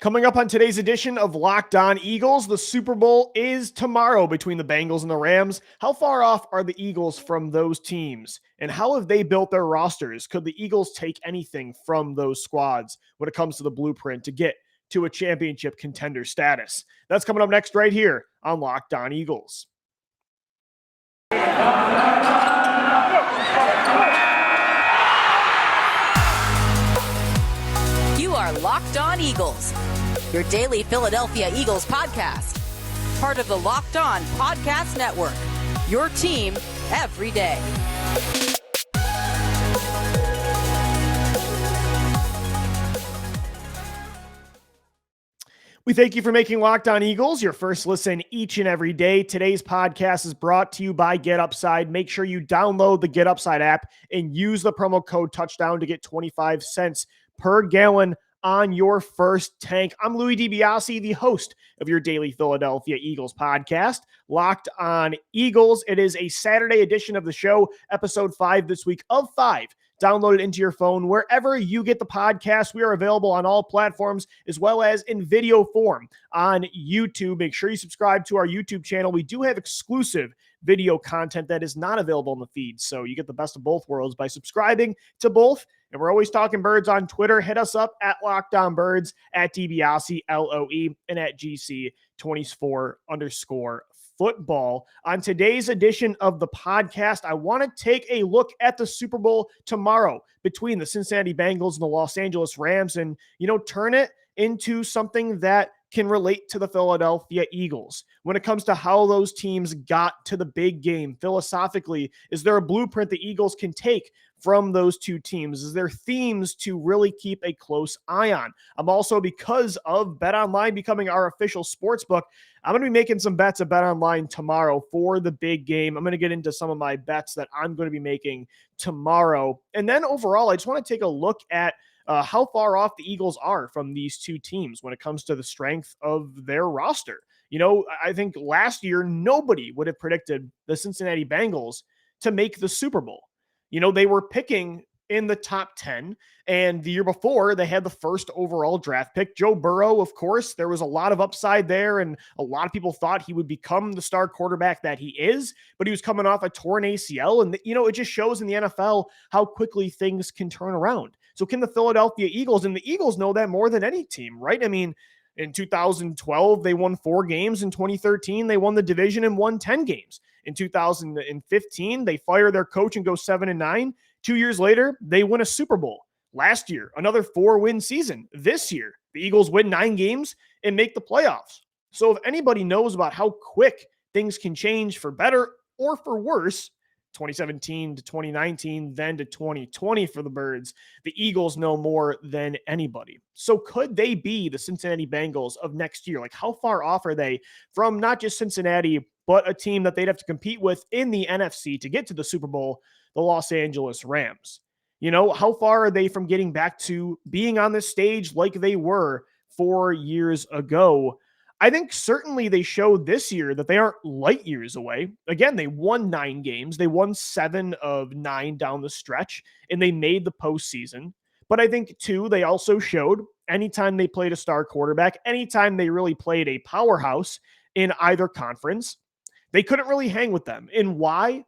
Coming up on today's edition of Locked On Eagles, the Super Bowl is tomorrow between the Bengals and the Rams. How far off are the Eagles from those teams? And how have they built their rosters? Could the Eagles take anything from those squads when it comes to the blueprint to get to a championship contender status? That's coming up next right here on Locked On Eagles. You are Locked On Eagles, your daily Philadelphia Eagles podcast. Part of the Locked On Podcast Network, your team every day. We thank you for making Locked On Eagles your first listen each and every day. Today's podcast is brought to you by GetUpside. Make sure you download the GetUpside app and use the promo code touchdown to get 25 cents per gallon on your first tank. I'm Louis DiBiase, the host of your daily Philadelphia Eagles podcast, Locked On Eagles. It is a Saturday edition of the show, episode 5 this week of 5. Download it into your phone wherever you get the podcast. We are available on all platforms as well as in video form on YouTube. Make sure you subscribe to our YouTube channel. We do have exclusive video content that is not available in the feed, so you get the best of both worlds by subscribing to both. And we're always talking birds on Twitter. Hit us up at LockedOnBirds, at DiBiase, LOE, and at GC24_football. On today's edition of the podcast, I want to take a look at the Super Bowl tomorrow between the Cincinnati Bengals and the Los Angeles Rams and, turn it into something that can relate to the Philadelphia Eagles. When it comes to how those teams got to the big game, philosophically, is there a blueprint the Eagles can take from those two teams? Is there themes to really keep a close eye on? I'm also, because of BetOnline becoming our official sports book, I'm going to be making some bets at BetOnline tomorrow for the big game. I'm going to get into some of my bets that I'm going to be making tomorrow. And then overall, I just want to take a look at how far off the Eagles are from these two teams when it comes to the strength of their roster. I think last year, nobody would have predicted the Cincinnati Bengals to make the Super Bowl. They were picking in the top 10, and the year before, they had the first overall draft pick. Joe Burrow, of course, there was a lot of upside there, and a lot of people thought he would become the star quarterback that he is, but he was coming off a torn ACL, and, it just shows in the NFL how quickly things can turn around. So can the Philadelphia Eagles, and the Eagles know that more than any team, right? I mean, in 2012, they won 4 games. In 2013, they won the division and won 10 games. In 2015, they fire their coach and go 7-9. 2 years later, they win a Super Bowl. Last year, another 4-win season. This year, the Eagles win 9 games and make the playoffs. So if anybody knows about how quick things can change for better or for worse, 2017 to 2019, then to 2020 for the Birds, the Eagles know more than anybody. So could they be the Cincinnati Bengals of next year? Like, how far off are they from not just Cincinnati, but a team that they'd have to compete with in the NFC to get to the Super Bowl, the Los Angeles Rams? How far are they from getting back to being on this stage like they were 4 years ago? I think certainly they showed this year that they aren't light years away. Again, they won 9 games. They won 7 of 9 down the stretch, and they made the postseason. But I think, too, they also showed anytime they played a star quarterback, anytime they really played a powerhouse in either conference, they couldn't really hang with them. And why?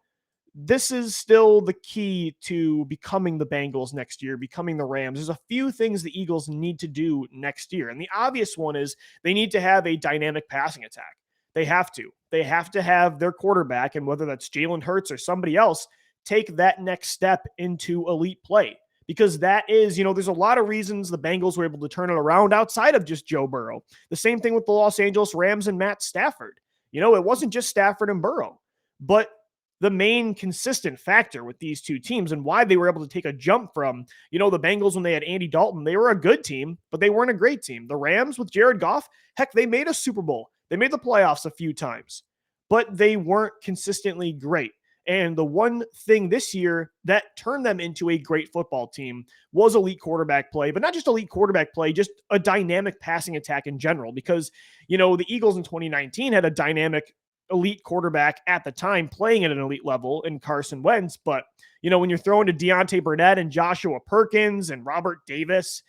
This is still the key to becoming the Bengals next year, becoming the Rams. There's a few things the Eagles need to do next year. And the obvious one is they need to have a dynamic passing attack. They have to. They have to have their quarterback, and whether that's Jalen Hurts or somebody else, take that next step into elite play. Because that is, there's a lot of reasons the Bengals were able to turn it around outside of just Joe Burrow. The same thing with the Los Angeles Rams and Matt Stafford. It wasn't just Stafford and Burrow, but the main consistent factor with these two teams and why they were able to take a jump from, the Bengals when they had Andy Dalton, they were a good team, but they weren't a great team. The Rams with Jared Goff, heck, they made a Super Bowl. They made the playoffs a few times, but they weren't consistently great. And the one thing this year that turned them into a great football team was elite quarterback play, but not just elite quarterback play, just a dynamic passing attack in general, because, the Eagles in 2019 had a dynamic elite quarterback at the time playing at an elite level in Carson Wentz. But, when you're throwing to Deontay Burnett and Joshua Perkins and Robert Davis,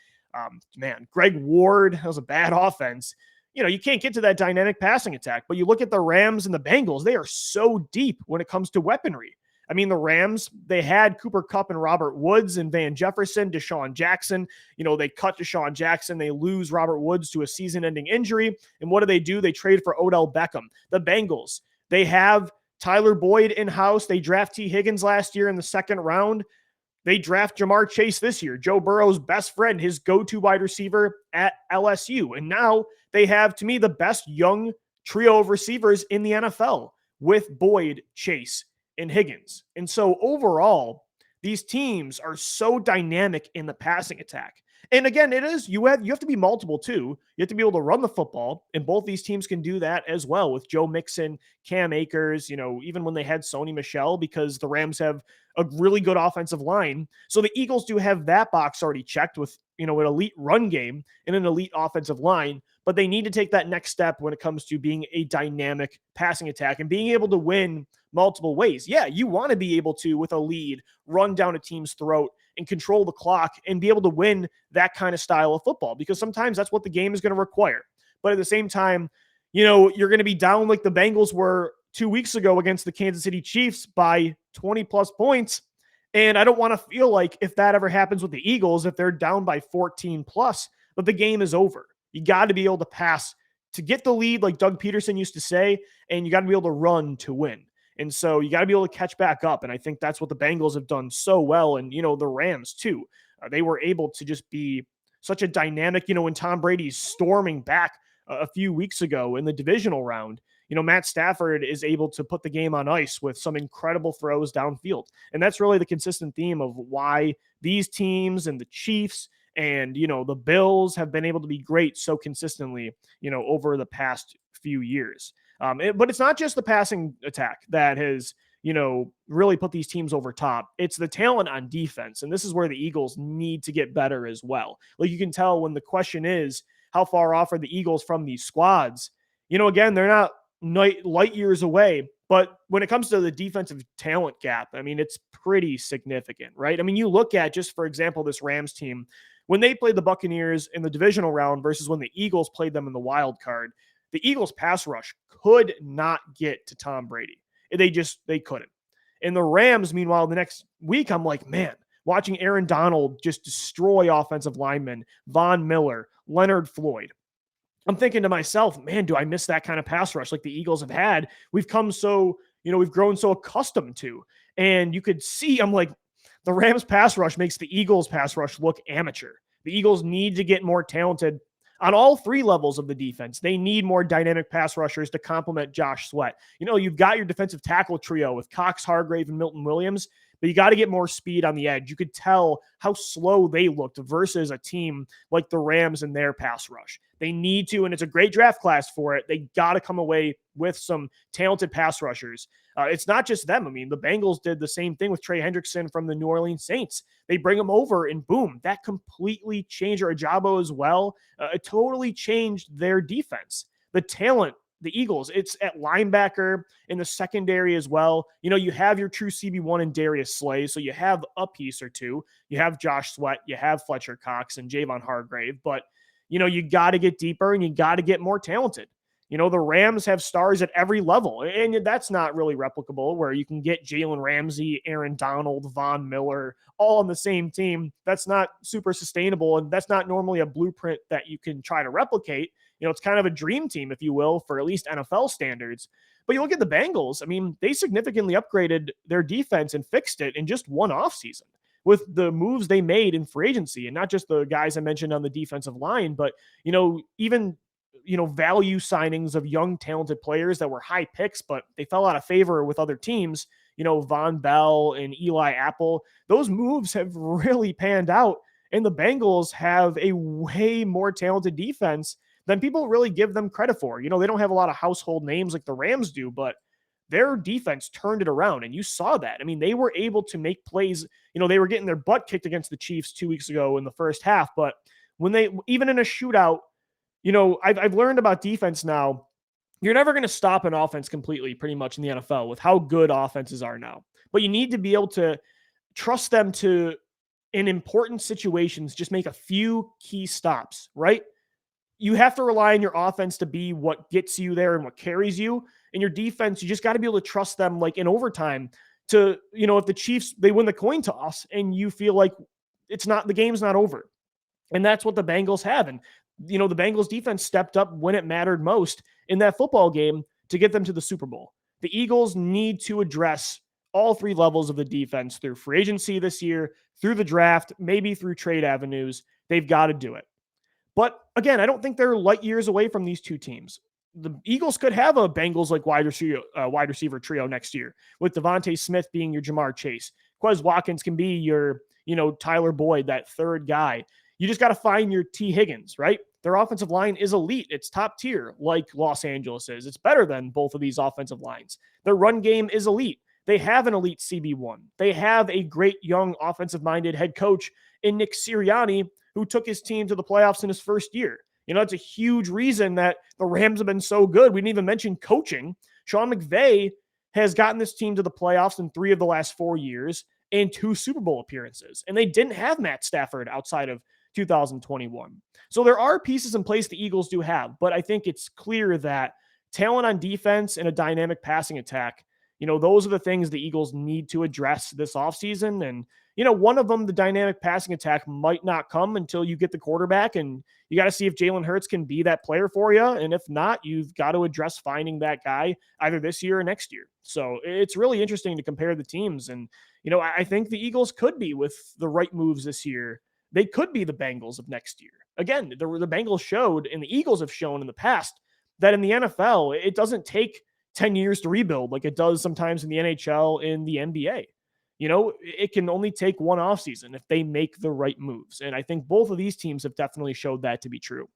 Man, Greg Ward, that was a bad offense. You can't get to that dynamic passing attack, but you look at the Rams and the Bengals, they are so deep when it comes to weaponry. I mean, the Rams, they had Cooper Kupp and Robert Woods and Van Jefferson, Deshaun Jackson. They cut Deshaun Jackson. They lose Robert Woods to a season-ending injury. And what do? They trade for Odell Beckham. The Bengals, they have Tyler Boyd in-house. They draft T. Higgins last year in the second round. They draft Jamar Chase this year, Joe Burrow's best friend, his go-to wide receiver at LSU. And now they have, to me, the best young trio of receivers in the NFL with Boyd, Chase, and Higgins. And so overall, these teams are so dynamic in the passing attack. And again, you have to be multiple too. You have to be able to run the football, and both these teams can do that as well with Joe Mixon, Cam Akers, even when they had Sony Michel, because the Rams have a really good offensive line. So the Eagles do have that box already checked with, an elite run game and an elite offensive line, but they need to take that next step when it comes to being a dynamic passing attack and being able to win multiple ways. Yeah, you want to be able to, with a lead, run down a team's throat and control the clock and be able to win that kind of style of football, because sometimes that's what the game is going to require. But at the same time, you're going to be down like the Bengals were 2 weeks ago against the Kansas City Chiefs by 20 plus points. And I don't want to feel like if that ever happens with the Eagles, if they're down by 14 plus, that the game is over. You got to be able to pass to get the lead, like Doug Peterson used to say, and you got to be able to run to win. And so you got to be able to catch back up. And I think that's what the Bengals have done so well. And, the Rams too. They were able to just be such a dynamic, when Tom Brady's storming back a few weeks ago in the divisional round, Matt Stafford is able to put the game on ice with some incredible throws downfield. And that's really the consistent theme of why these teams and the Chiefs and, the Bills have been able to be great so consistently, over the past few years. But it's not just the passing attack that has, really put these teams over top. It's the talent on defense. And this is where the Eagles need to get better as well. Like, you can tell when the question is, how far off are the Eagles from these squads? Again, they're not light years away, but when it comes to the defensive talent gap, I mean, it's pretty significant, right? I mean, you look at, just for example, this Rams team, when they played the Buccaneers in the divisional round versus when the Eagles played them in the wild card, the Eagles pass rush could not get to Tom Brady. They couldn't. And the Rams, meanwhile, the next week, I'm like, man, watching Aaron Donald just destroy offensive linemen, Von Miller, Leonard Floyd. I'm thinking to myself, man, do I miss that kind of pass rush like the Eagles have had? We've grown so accustomed to. And you could see, I'm like, the Rams pass rush makes the Eagles pass rush look amateur. The Eagles need to get more talented on all three levels of the defense. They need more dynamic pass rushers to complement Josh Sweat. You've got your defensive tackle trio with Cox, Hargrave, and Milton Williams, but you got to get more speed on the edge. You could tell how slow they looked versus a team like the Rams and their pass rush. They need to, and it's a great draft class for it. They got to come away with some talented pass rushers. It's not just them. I mean, the Bengals did the same thing with Trey Hendrickson from the New Orleans Saints. They bring him over and boom, that completely changed, or Ajabo as well. It totally changed their defense. The talent, the Eagles, it's at linebacker, in the secondary as well. You have your true CB1 and Darius Slay, so you have a piece or two. You have Josh Sweat, you have Fletcher Cox and Javon Hargrave, but you got to get deeper and you got to get more talented. The Rams have stars at every level, and that's not really replicable, where you can get Jalen Ramsey, Aaron Donald, Von Miller all on the same team. That's not super sustainable, and that's not normally a blueprint that you can try to replicate. It's kind of a dream team, if you will, for at least NFL standards. But you look at the Bengals, I mean, they significantly upgraded their defense and fixed it in just one offseason with the moves they made in free agency, and not just the guys I mentioned on the defensive line, but, even value signings of young, talented players that were high picks, but they fell out of favor with other teams, Von Bell and Eli Apple. Those moves have really panned out, and the Bengals have a way more talented defense than people really give them credit for. They don't have a lot of household names like the Rams do, but their defense turned it around, and you saw that. I mean, they were able to make plays. They were getting their butt kicked against the Chiefs 2 weeks ago in the first half, but when they, even in a shootout, I've learned about defense now. You're never going to stop an offense completely, pretty much, in the NFL with how good offenses are now. But you need to be able to trust them to in important situations, just make a few key stops, right? You have to rely on your offense to be what gets you there and what carries you. And your defense, you just got to be able to trust them, like in overtime, to, if the Chiefs, they win the coin toss and you feel like the game's not over. And that's what the Bengals have. And, the Bengals defense stepped up when it mattered most in that football game to get them to the Super Bowl. The Eagles need to address all three levels of the defense through free agency this year, through the draft, maybe through trade avenues. They've got to do it. But again, I don't think they're light years away from these two teams. The Eagles could have a Bengals-like wide receiver trio next year, with Devontae Smith being your Jamar Chase. Quez Watkins can be your, Tyler Boyd, that third guy. You just got to find your T. Higgins, right? Their offensive line is elite. It's top tier, like Los Angeles is. It's better than both of these offensive lines. Their run game is elite. They have an elite CB1. They have a great young offensive-minded head coach in Nick Sirianni, who took his team to the playoffs in his first year. It's a huge reason that the Rams have been so good. We didn't even mention coaching. Sean McVay has gotten this team to the playoffs in 3 of the last 4 years and 2 Super Bowl appearances. And they didn't have Matt Stafford outside of 2021. So there are pieces in place the Eagles do have, but I think it's clear that talent on defense and a dynamic passing attack, those are the things the Eagles need to address this offseason. And, one of them, the dynamic passing attack, might not come until you get the quarterback, and you got to see if Jalen Hurts can be that player for you. And if not, you've got to address finding that guy either this year or next year. So it's really interesting to compare the teams. And, I think the Eagles could be, with the right moves this year, they could be the Bengals of next year. Again, the Bengals showed, and the Eagles have shown in the past, that in the NFL, it doesn't take 10 years to rebuild like it does sometimes in the NHL, in the NBA. It can only take one offseason if they make the right moves. And I think both of these teams have definitely showed that to be true.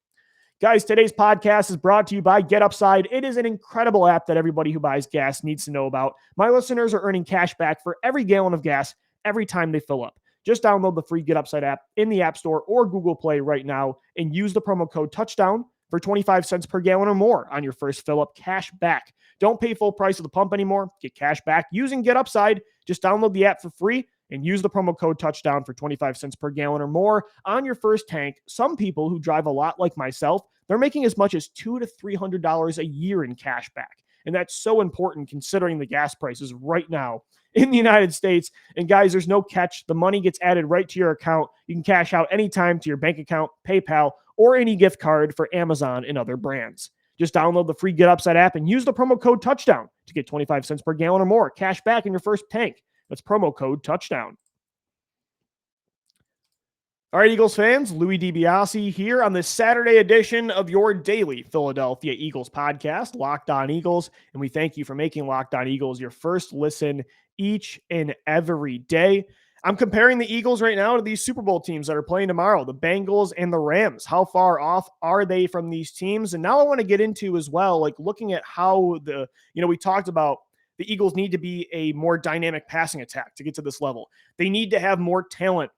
Guys, today's podcast is brought to you by Get Upside. It is an incredible app that everybody who buys gas needs to know about. My listeners are earning cash back for every gallon of gas every time they fill up. Just download the free Get Upside app in the App Store or Google Play right now and use the promo code TOUCHDOWN for 25 cents per gallon or more on your first fill up. Cash back. Don't pay full price at the pump anymore. Get cash back using Get Upside. Just download the app for free and use the promo code TOUCHDOWN for 25 cents per gallon or more on your first tank. Some people who drive a lot like myself, they're making as much as $200 to $300 a year in cash back. And that's so important considering the gas prices right now in the United States. And guys, there's no catch. The money gets added right to your account. You can cash out anytime to your bank account, PayPal, or any gift card for Amazon and other brands. Just download the free Get Upside app and use the promo code TOUCHDOWN to get 25 cents per gallon or more cash back in your first tank. That's promo code TOUCHDOWN. All right, Eagles fans, Louis DiBiase here on this Saturday edition of your daily Philadelphia Eagles podcast, Locked On Eagles. And we thank you for making Locked On Eagles your first listen each and every day. I'm comparing the Eagles right now to these Super Bowl teams that are playing tomorrow, the Bengals and the Rams. How far off are they from these teams? And now I want to get into as well, like looking at how we talked about the Eagles need to be a more dynamic passing attack to get to this level. They need to have more talent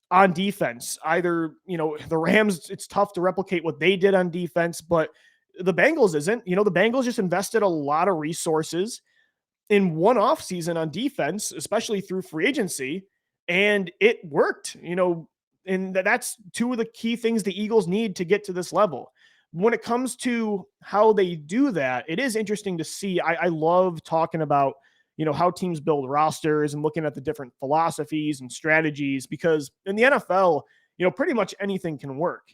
on defense. Either, the Rams, it's tough to replicate what they did on defense, but the Bengals isn't. The Bengals just invested a lot of resources in one offseason on defense, especially through free agency, and it worked, and that's two of the key things the Eagles need to get to this level. When it comes to how they do that, it is interesting to see. I love talking about, how teams build rosters and looking at the different philosophies and strategies, because in the NFL, pretty much anything can work.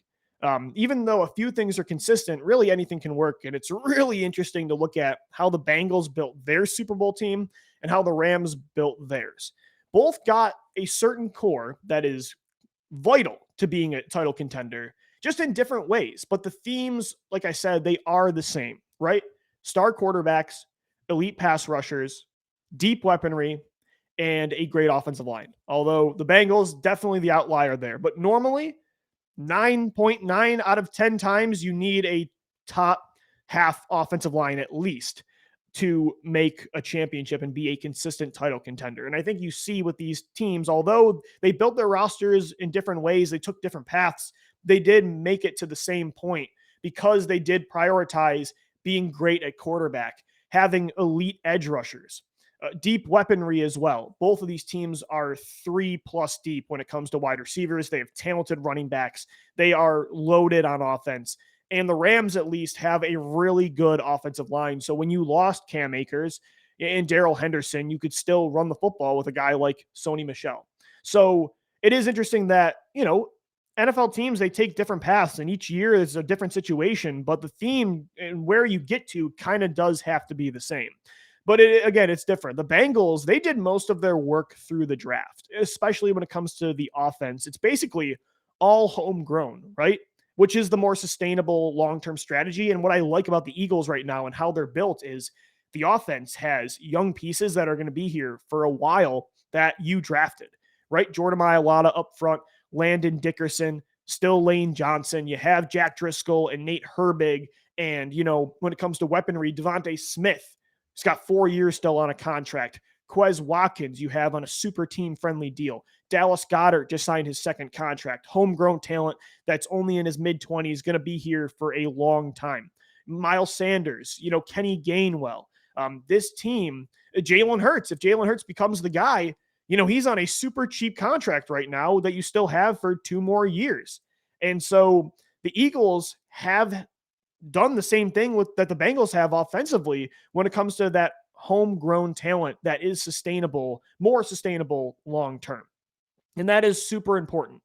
Even though a few things are consistent, really anything can work. And it's really interesting to look at how the Bengals built their Super Bowl team and how the Rams built theirs. Both got a certain core that is vital to being a title contender, just in different ways. But the themes, like I said, they are the same, right? Star quarterbacks, elite pass rushers, deep weaponry, and a great offensive line. Although the Bengals, definitely the outlier there. But normally, 9.9 out of 10 times, you need a top half offensive line at least to make a championship and be a consistent title contender. And I think you see with these teams, although they built their rosters in different ways, they took different paths, they did make it to the same point because they did prioritize being great at quarterback, having elite edge rushers, deep weaponry as well. Both of these teams are 3+ deep when it comes to wide receivers. They have talented running backs. They are loaded on offense. And the Rams at least have a really good offensive line. So when you lost Cam Akers and Darrell Henderson, you could still run the football with a guy like Sony Michel. So it is interesting that, NFL teams, they take different paths, and each year is a different situation, but the theme and where you get to kind of does have to be the same. But again, it's different. The Bengals, they did most of their work through the draft, especially when it comes to the offense. It's basically all homegrown, right? Which is the more sustainable long-term strategy. And what I like about the Eagles right now and how they're built is the offense has young pieces that are going to be here for a while that you drafted, right? Jordan Mailata up front, Landon Dickerson, still Lane Johnson. You have Jack Driscoll and Nate Herbig. And, when it comes to weaponry, Devontae Smith, he's got 4 years still on a contract. Quez Watkins, you have on a super team-friendly deal. Dallas Goedert just signed his second contract. Homegrown talent that's only in his mid-20s, going to be here for a long time. Miles Sanders, Kenny Gainwell. This team, Jalen Hurts, if Jalen Hurts becomes the guy, he's on a super cheap contract right now that you still have for 2 more years. And so the Eagles have done the same thing that the Bengals have offensively when it comes to that homegrown talent that is sustainable, more sustainable long-term. And that is super important.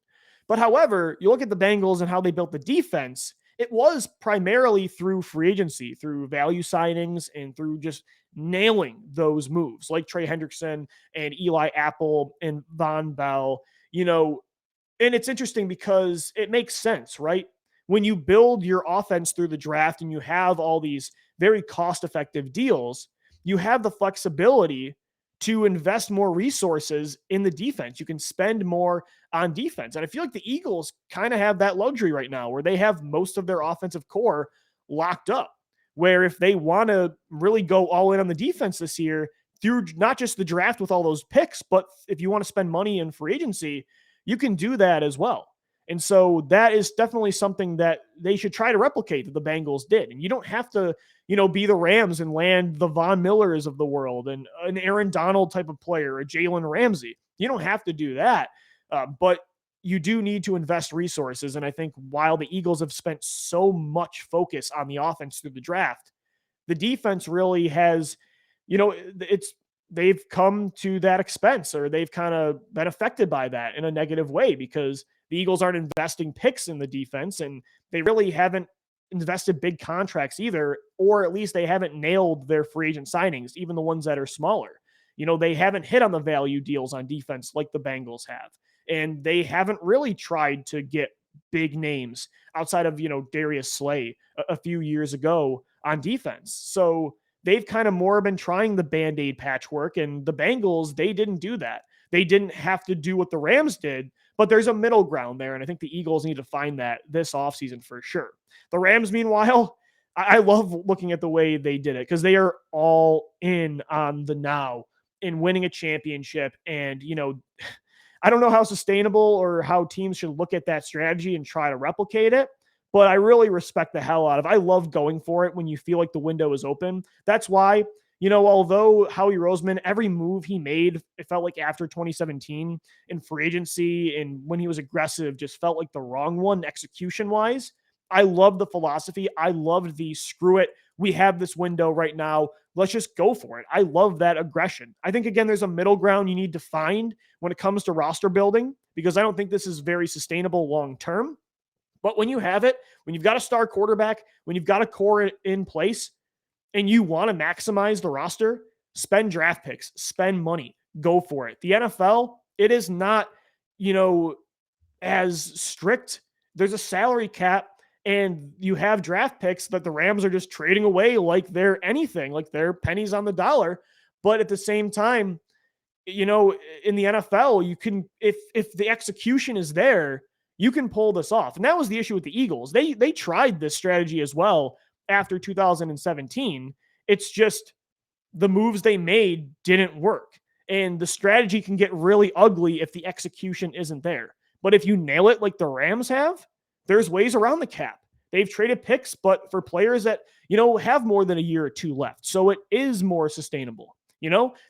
But however, you look at the Bengals and how they built the defense, it was primarily through free agency, through value signings, and through just nailing those moves like Trey Hendrickson and Eli Apple and Von Bell, and it's interesting because it makes sense, right? When you build your offense through the draft and you have all these very cost-effective deals, you have the flexibility to invest more resources in the defense. You can spend more on defense. And I feel like the Eagles kind of have that luxury right now where they have most of their offensive core locked up, where if they want to really go all in on the defense this year through not just the draft with all those picks, but if you want to spend money in free agency, you can do that as well. And so that is definitely something that they should try to replicate that the Bengals did. And you don't have to, be the Rams and land the Von Millers of the world and an Aaron Donald type of player, a Jalen Ramsey. You don't have to do that. But you do need to invest resources. And I think while the Eagles have spent so much focus on the offense through the draft, the defense really has, they've come to that expense, or they've kind of been affected by that in a negative way because the Eagles aren't investing picks in the defense, and they really haven't invested big contracts either, or at least they haven't nailed their free agent signings, even the ones that are smaller. They haven't hit on the value deals on defense like the Bengals have, and they haven't really tried to get big names outside of, Darius Slay a few years ago on defense. So they've kind of more been trying the Band-Aid patchwork, and the Bengals, they didn't do that. They didn't have to do what the Rams did, but there's a middle ground there, and I think the Eagles need to find that this offseason for sure. The Rams, meanwhile, I love looking at the way they did it because they are all in on the now in winning a championship. And, I don't know how sustainable or how teams should look at that strategy and try to replicate it, but I really respect the hell out of it. I love going for it when you feel like the window is open. That's why, although Howie Roseman, every move he made, it felt like after 2017 in free agency and when he was aggressive, just felt like the wrong one execution-wise. I love the philosophy. I loved the screw it. We have this window right now. Let's just go for it. I love that aggression. I think, again, there's a middle ground you need to find when it comes to roster building because I don't think this is very sustainable long-term. But when you have it, when you've got a star quarterback, when you've got a core in place, and you want to maximize the roster, spend draft picks, spend money, go for it. The NFL, it is not, as strict. There's a salary cap, and you have draft picks that the Rams are just trading away like they're anything, like they're pennies on the dollar. But at the same time, in the NFL, you can, if the execution is there, you can pull this off. And that was the issue with the Eagles. They tried this strategy as well after 2017. It's just the moves they made didn't work. And the strategy can get really ugly if the execution isn't there. But if you nail it like the Rams have, there's ways around the cap. They've traded picks, but for players that, have more than a year or two left. So it is more sustainable.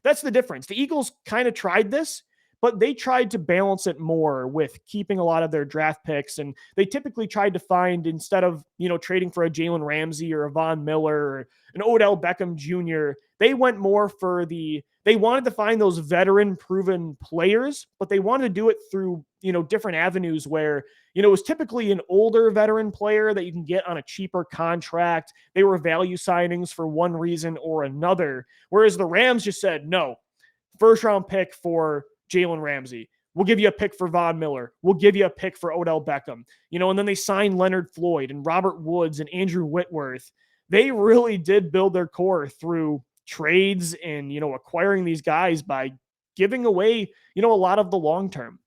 That's the difference. The Eagles kind of tried this, but they tried to balance it more with keeping a lot of their draft picks. And they typically tried to find, instead of, trading for a Jalen Ramsey or a Von Miller or an Odell Beckham Jr., they went more for they wanted to find those veteran proven players, but they wanted to do it through, different avenues where, it was typically an older veteran player that you can get on a cheaper contract. They were value signings for one reason or another. Whereas the Rams just said, no, first round pick for Jalen Ramsey. We'll give you a pick for Von Miller. We'll give you a pick for Odell Beckham. And then they signed Leonard Floyd and Robert Woods and Andrew Whitworth. They really did build their core through trades and, acquiring these guys by giving away, a lot of the long term.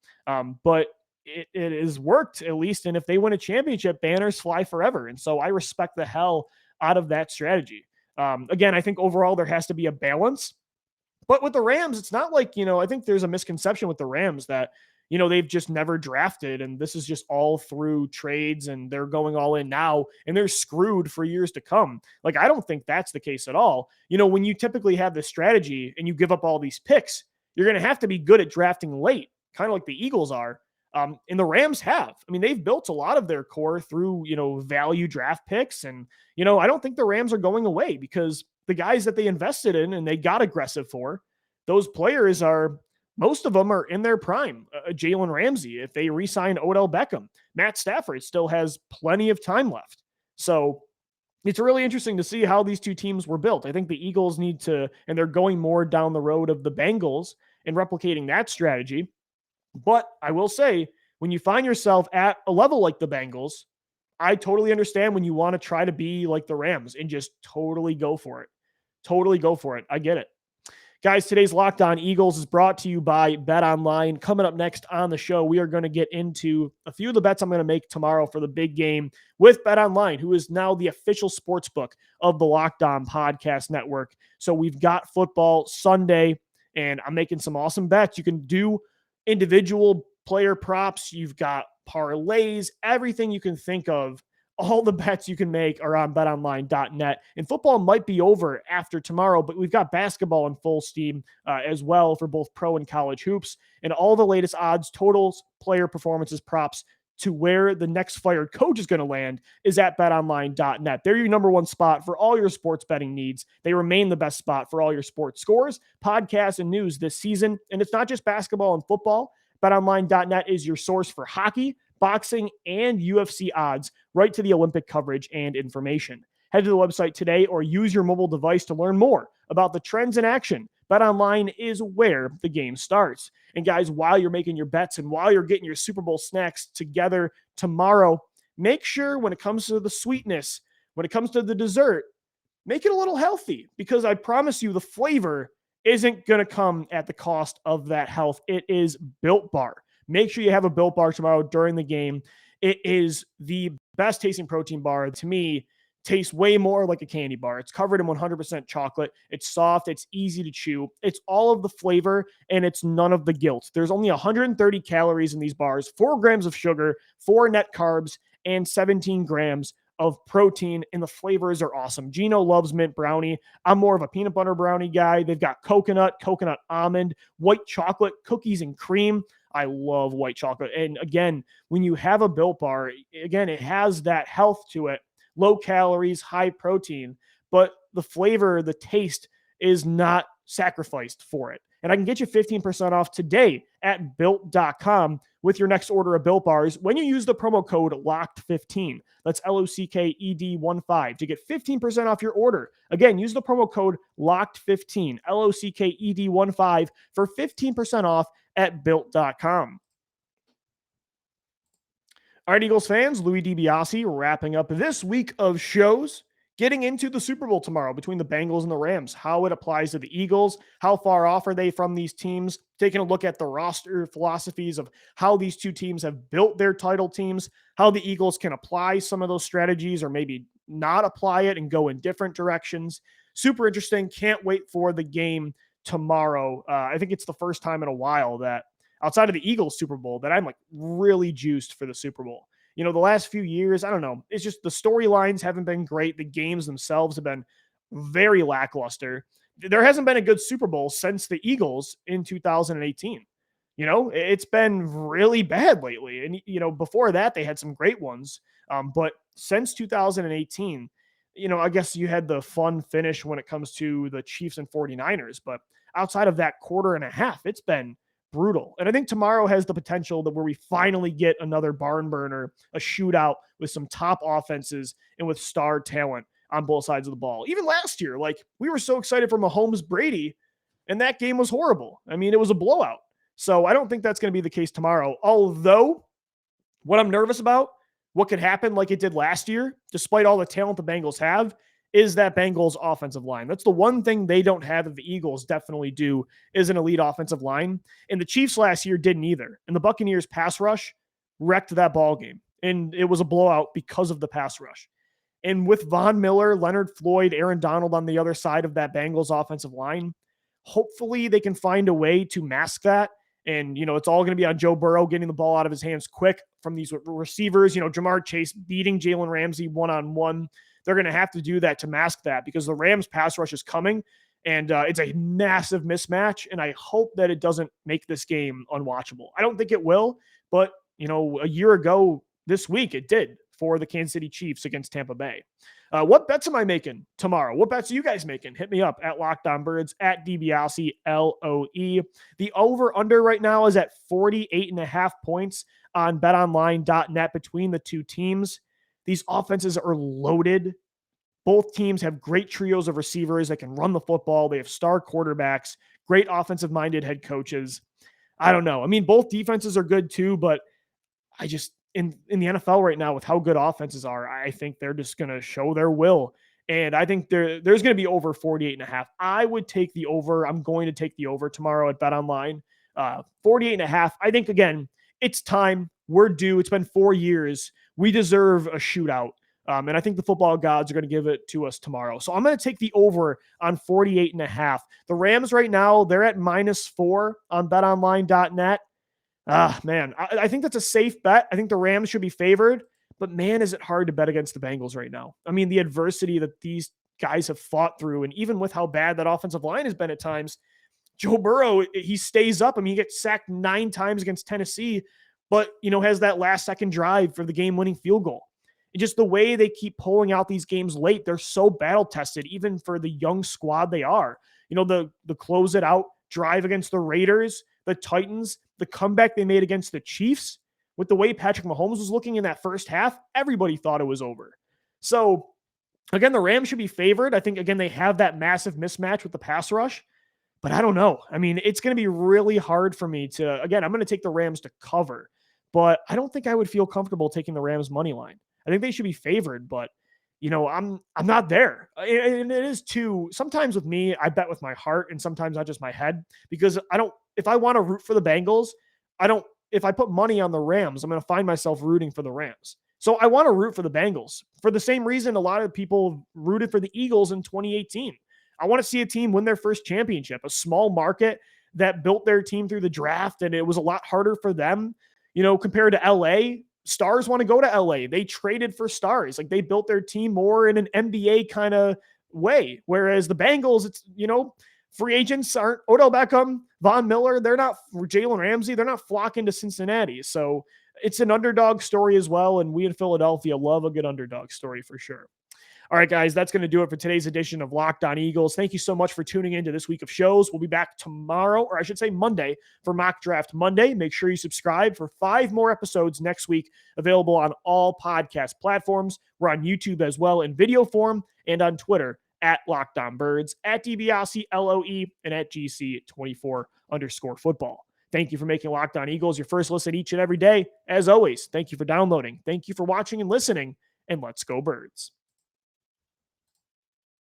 But it has worked, at least. And if they win a championship, banners fly forever. And so I respect the hell out of that strategy. Again, I think overall there has to be a balance. But with the Rams, it's not like, I think there's a misconception with the Rams that, they've just never drafted and this is just all through trades and they're going all in now and they're screwed for years to come. Like, I don't think that's the case at all. When you typically have this strategy and you give up all these picks, you're going to have to be good at drafting late, kind of like the Eagles are. And the Rams have. I mean, they've built a lot of their core through, value draft picks. And, I don't think the Rams are going away because the guys that they invested in and they got aggressive for, those players most of them are in their prime. Jalen Ramsey, if they re-sign Odell Beckham, Matt Stafford still has plenty of time left. So it's really interesting to see how these two teams were built. I think the Eagles need to, and they're going more down the road of the Bengals and replicating that strategy. But I will say, when you find yourself at a level like the Bengals, I totally understand when you want to try to be like the Rams and just totally go for it. Totally go for it. I get it. Guys, today's Locked On Eagles is brought to you by Bet Online. Coming up next on the show, we are going to get into a few of the bets I'm going to make tomorrow for the big game with Bet Online, who is now the official sports book of the Locked On Podcast Network. So we've got football Sunday, and I'm making some awesome bets. You can do individual player props. You've got parlays, everything you can think of. All the bets you can make are on betonline.net. And football might be over after tomorrow, but we've got basketball in full steam as well for both pro and college hoops. And all the latest odds, totals, player performances, props to where the next fired coach is going to land is at betonline.net. They're your number one spot for all your sports betting needs. They remain the best spot for all your sports scores, podcasts, and news this season. And it's not just basketball and football. BetOnline.net is your source for hockey, boxing, and UFC odds, right to the Olympic coverage and information. Head to the website today or use your mobile device to learn more about the trends in action. BetOnline is where the game starts. And guys, while you're making your bets and while you're getting your Super Bowl snacks together tomorrow, make sure when it comes to the sweetness, when it comes to the dessert, make it a little healthy, because I promise you the flavor isn't going to come at the cost of that health. It is Built Bar. Make sure you have a Built Bar tomorrow during the game. It is the best tasting protein bar. To me, tastes way more like a candy bar. It's covered in 100% chocolate. It's soft. It's easy to chew. It's all of the flavor, and it's none of the guilt. There's only 130 calories in these bars, 4 grams of sugar, 4 net carbs, and 17 grams of protein, and the flavors are awesome. Gino loves mint brownie. I'm more of a peanut butter brownie guy. They've got coconut almond, white chocolate, cookies, and cream. I love white chocolate. And again, when you have a Built Bar, again, it has that health to it, low calories, high protein, but the flavor, the taste is not sacrificed for it. And I can get you 15% off today at built.com with your next order of Built Bars when you use the promo code LOCKED15. That's LOCKED15 to get 15% off your order. Again, use the promo code LOCKED15, LOCKED15 for 15% off at built.com. All right, Eagles fans, Louis DiBiase wrapping up this week of shows, getting into the Super Bowl tomorrow between the Bengals and the Rams, how it applies to the Eagles, how far off are they from these teams, taking a look at the roster philosophies of how these two teams have built their title teams, how the Eagles can apply some of those strategies or maybe not apply it and go in different directions. Super interesting. Can't wait for the game tomorrow. I think it's the first time in a while that outside of the Eagles Super Bowl that I'm like really juiced for the Super Bowl. The last few years, I don't know. It's just the storylines haven't been great. The games themselves have been very lackluster. there hasn't been a good Super Bowl since the Eagles in 2018. It's been really bad lately. And, before that, they had some great ones. But since 2018, I guess you had the fun finish when it comes to the Chiefs and 49ers. But outside of that quarter and a half, it's been brutal. And I think tomorrow has the potential that where we finally get another barn burner, a shootout with some top offenses and with star talent on both sides of the ball. Even last year, like we were so excited for Mahomes Brady, and that game was horrible. I mean, it was a blowout. So I don't think that's going to be the case tomorrow. Although, what I'm nervous about, what could happen like it did last year, despite all the talent the Bengals have, is that Bengals offensive line. That's the one thing they don't have that the Eagles definitely do, is an elite offensive line. And the Chiefs last year didn't either. And the Buccaneers pass rush wrecked that ball game. And it was a blowout because of the pass rush. And with Von Miller, Leonard Floyd, Aaron Donald on the other side of that Bengals offensive line, hopefully they can find a way to mask that. And, it's all going to be on Joe Burrow getting the ball out of his hands quick from these receivers. Jamar Chase beating Jalen Ramsey one-on-one. They're going to have to do that to mask that because the Rams pass rush is coming, and it's a massive mismatch. And I hope that it doesn't make this game unwatchable. I don't think it will, but, a year ago this week, it did for the Kansas City Chiefs against Tampa Bay. What bets am I making tomorrow? What bets are you guys making? Hit me up at Locked On Birds, at DiBiase, LOE. The over-under right now is at 48.5 points on betonline.net between the two teams. These offenses are loaded. Both teams have great trios of receivers that can run the football. They have star quarterbacks, great offensive-minded head coaches. I don't know. I mean, both defenses are good too, but I just, in the NFL right now with how good offenses are, I think they're just going to show their will. And I think there's going to be over 48.5. I would take the over. I'm going to take the over tomorrow at BetOnline. 48.5. I think, again, it's time. We're due. It's been 4 years. We deserve a shootout. And I think the football gods are going to give it to us tomorrow. So I'm going to take the over on 48.5. The Rams right now, they're at -4 on betonline.net. Man, I think that's a safe bet. I think the Rams should be favored, but man, is it hard to bet against the Bengals right now. I mean, the adversity that these guys have fought through, and even with how bad that offensive line has been at times, Joe Burrow, he stays up. I mean, he gets sacked 9 times against Tennessee, but, has that last second drive for the game-winning field goal. And just the way they keep pulling out these games late, they're so battle-tested, even for the young squad they are. The close it out drive against the Raiders, the Titans, the comeback they made against the Chiefs, with the way Patrick Mahomes was looking in that first half, everybody thought it was over. So, again, the Rams should be favored. I think, again, they have that massive mismatch with the pass rush, but I don't know. I mean, it's going to be really hard for me to, again, I'm going to take the Rams to cover, but I don't think I would feel comfortable taking the Rams money line. I think they should be favored, but I'm not there. And it is too, sometimes with me, I bet with my heart and sometimes not just my head, because if I want to root for the Bengals, if I put money on the Rams, I'm going to find myself rooting for the Rams. So I want to root for the Bengals for the same reason a lot of people rooted for the Eagles in 2018. I want to see a team win their first championship, a small market that built their team through the draft. And it was a lot harder for them, compared to LA. Stars want to go to LA. They traded for stars. Like, they built their team more in an NBA kind of way. Whereas the Bengals, it's, free agents aren't Odell Beckham, Von Miller. They're not Jalen Ramsey. They're not flocking to Cincinnati. So it's an underdog story as well. And we in Philadelphia love a good underdog story for sure. All right, guys, that's going to do it for today's edition of Locked On Eagles. Thank you so much for tuning into this week of shows. We'll be back tomorrow, or I should say Monday, for Mock Draft Monday. Make sure you subscribe for 5 more episodes next week, available on all podcast platforms. We're on YouTube as well in video form, and on Twitter at Locked On Birds, at DiBiase, LOE, and at GC24_football. Thank you for making Locked On Eagles your first listen each and every day. As always, thank you for downloading. Thank you for watching and listening, and let's go Birds.